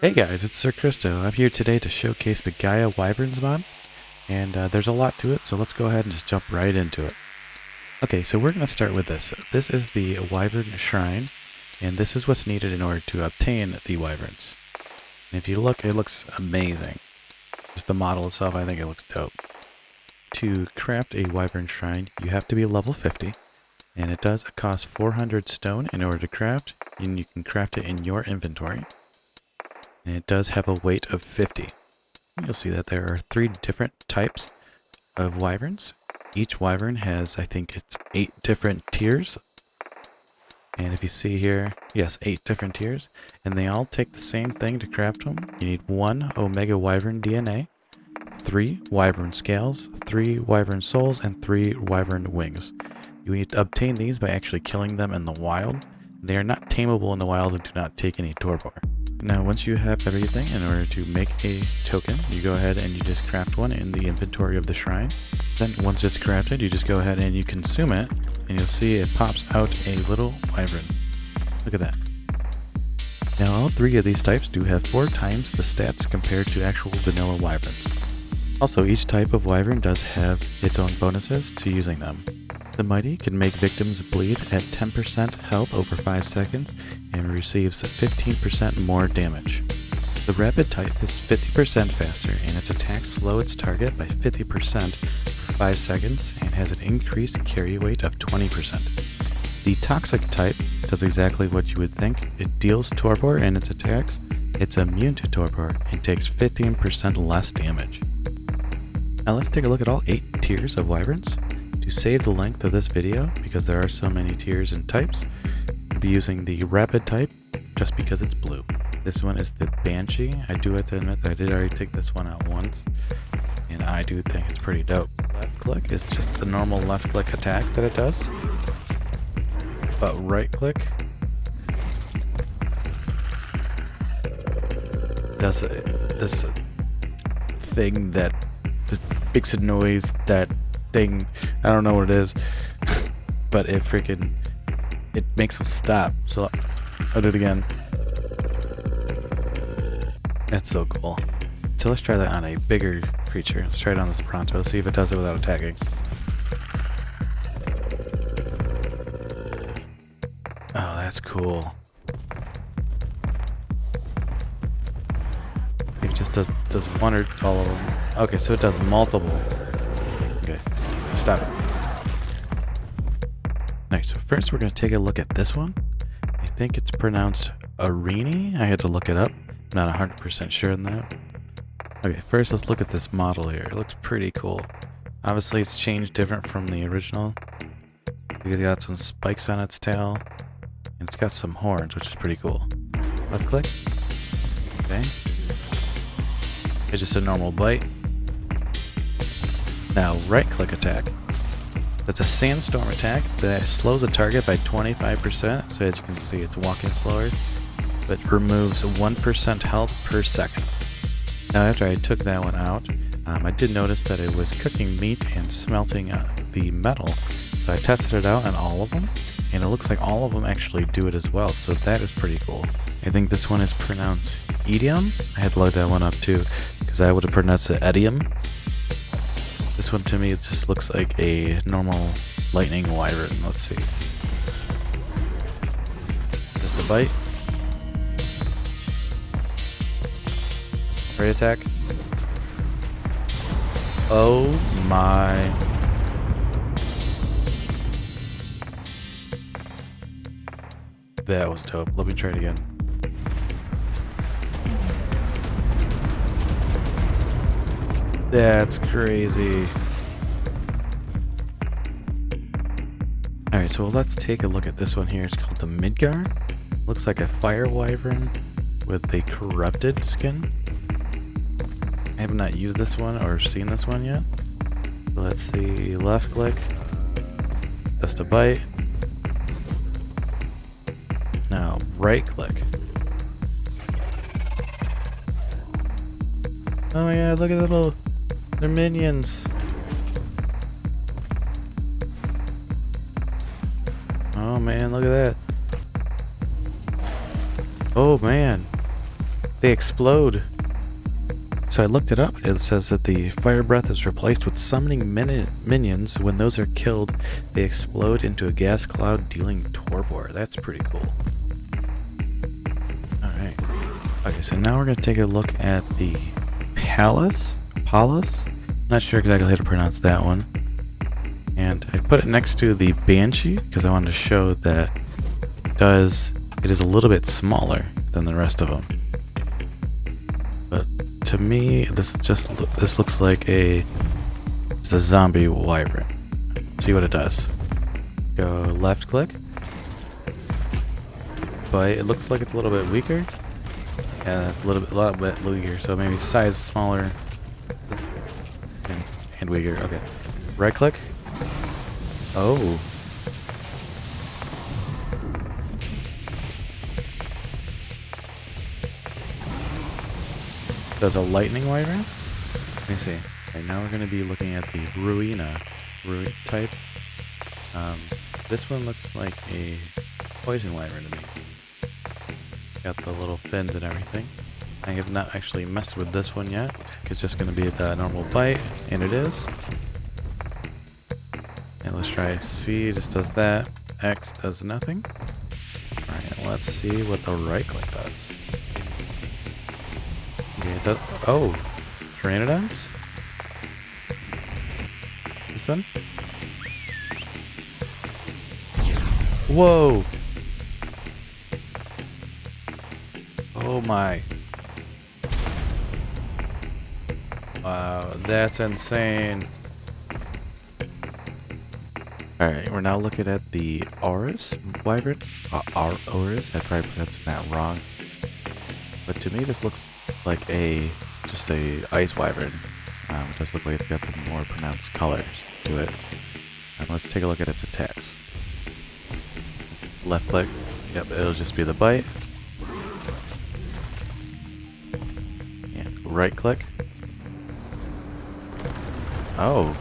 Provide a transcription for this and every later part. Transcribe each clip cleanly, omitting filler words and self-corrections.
Hey guys, it's Sir Christo. I'm here today to showcase the Gaia Wyverns mod, and there's a lot to it, so let's go ahead and just jump right into it. Okay, so we're going to start with this. This is the Wyvern Shrine, and this is what's needed in order to obtain the Wyverns. And if you look, it looks amazing. Just the model itself, I think it looks dope. To craft a Wyvern Shrine, you have to be level 50, and it does cost 400 stone in order to craft, and you can craft it in your inventory. And it does have a weight of 50. You'll see that there are 3 different types of wyverns. Each wyvern has, I think it's 8 different tiers. And if you see here, yes, 8 different tiers. And they all take the same thing to craft them. You need 1 Omega Wyvern DNA, 3 Wyvern Scales, 3 Wyvern Souls, and 3 Wyvern Wings. You need to obtain these by actually killing them in the wild. They are not tameable in the wild and do not take any torpor. Now once you have everything, in order to make a token, you go ahead and you just craft one in the inventory of the shrine. Then once it's crafted, you just go ahead and you consume it, and you'll see it pops out a little wyvern. Look at that. Now all 3 of these types do have 4 times the stats compared to actual vanilla wyverns. Also, each type of wyvern does have its own bonuses to using them. The Mighty can make victims bleed at 10% health over 5 seconds and receives 15% more damage. The Rapid type is 50% faster and its attacks slow its target by 50% for 5 seconds and has an increased carry weight of 20%. The Toxic type does exactly what you would think. It deals torpor in its attacks, it's immune to torpor, and takes 15% less damage. Now let's take a look at all 8 tiers of wyverns. To save the length of this video, because there are so many tiers and types, I'll be using the Rapid type just because it's blue. This one is the Banshee. I do have to admit that I did already take this one out once, and I do think it's pretty dope. Left click is just the normal left click attack that it does, but right click does this thing that just makes a noise, that thing, I don't know what it is, but it makes them stop. So I'll do it again. That's so cool. So let's try that on a bigger creature. Let's try it on this Pronto, see if it does it without attacking. Oh, that's cool. It just does one or all of them. Okay, so it does multiple. Okay, stop it. Alright, so first we're going to take a look at this one. I think it's pronounced Arini. I had to look it up. I'm not 100% sure on that. Okay, first let's look at this model here. It looks pretty cool. Obviously it's changed different from the original. It's got some spikes on its tail, and it's got some horns, which is pretty cool. Left click. Okay. It's just a normal bite. Now right click attack. That's a sandstorm attack that slows a target by 25%, so as you can see it's walking slower, but removes 1% health per second. Now after I took that one out, I did notice that it was cooking meat and smelting the metal, so I tested it out on all of them, and it looks like all of them actually do it as well, so that is pretty cool. I think this one is pronounced Edium. I had to look that one up too, because I would have pronounced it Edium. This one to me it just looks like a normal lightning wyvern. Let's see. Just a bite. Right attack. Oh my. That was dope. Let me try it again. That's crazy. Alright, so let's take a look at this one here. It's called the Midgar. Looks like a fire wyvern with a corrupted skin. I have not used this one or seen this one yet. So let's see, left click. Just a bite. Now right click. Oh yeah, look at the they're minions. Oh man, look at that. Oh man. they explode. So I looked it up. It says that the fire breath is replaced with summoning minions. When those are killed, they explode into a gas cloud, dealing torpor. That's pretty cool. Alright. Okay, so now we're going to take a look at the Palace? Not sure exactly how to pronounce that one. And I put it next to the Banshee because I wanted to show that it is a little bit smaller than the rest of them. But to me, this looks like it's a zombie wyvern. See what it does. Go left click. But it looks like it's a little bit weaker. Yeah, it's a lot bit weaker. So maybe size smaller and weaker. Okay. Right click. Oh. Does a lightning wyvern? Let me see. Okay, now we're going to be looking at the Ruin type. This one looks like a poison wyvern to me. Got the little fins and everything. I have not actually messed with this one yet. It's just going to be the normal bite, and it is. And let's try C, just does that. X does nothing. Alright, let's see what the right click does. Okay, it does. Oh, Pteranodons? This one? Whoa! Oh my. Wow, that's insane. Alright, we're now looking at the Aurus wyvern. Aurus, I probably pronounced that wrong. But to me this looks like just a ice wyvern. It does look like it's got some more pronounced colors to it. Let's take a look at its attacks. Left click, yep, it'll just be the bite. And right click. Oh.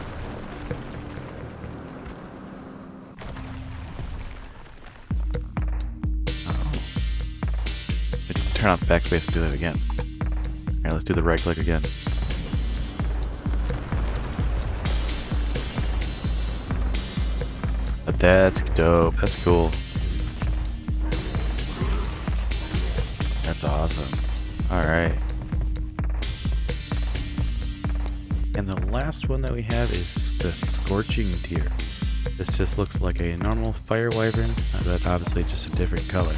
Turn off backspace and do that again. Alright, let's do the right click again. But that's dope. That's cool. That's awesome. Alright. And the last one that we have is the Scorching Tear. This just looks like a normal fire wyvern, but obviously just a different color.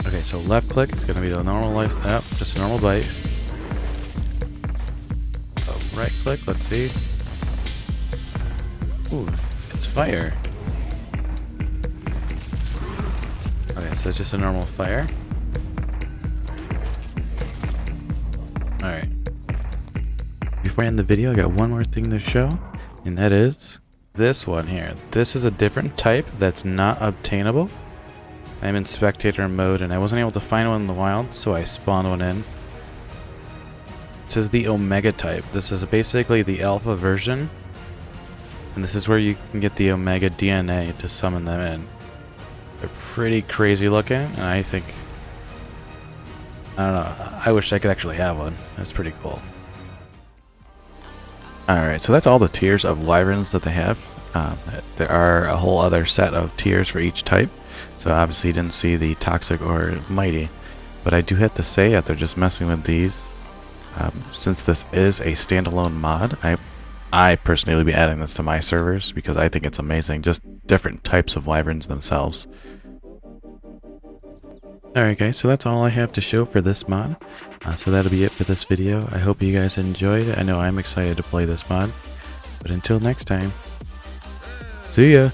Okay, so left click is going to be the normal life. Oh, just a normal bite. So right click, let's see. Ooh, it's fire. Okay, so it's just a normal fire. Alright. Before I end the video, I got one more thing to show, and that is this one here. This is a different type that's not obtainable. I'm in spectator mode and I wasn't able to find one in the wild, so I spawned one in. This is the Omega type. This is basically the alpha version. And this is where you can get the Omega DNA to summon them in. They're pretty crazy looking, and I think... I don't know. I wish I could actually have one. That's pretty cool. Alright, so that's all the tiers of wyverns that they have. There are a whole other set of tiers for each type. So obviously you didn't see the toxic or mighty, but I do have to say that they're just messing with these. Since this is a standalone mod, I personally will be adding this to my servers because I think it's amazing. Just different types of wyverns themselves. Alright guys, so that's all I have to show for this mod. So that'll be it for this video. I hope you guys enjoyed it. I know I'm excited to play this mod. But until next time, see ya!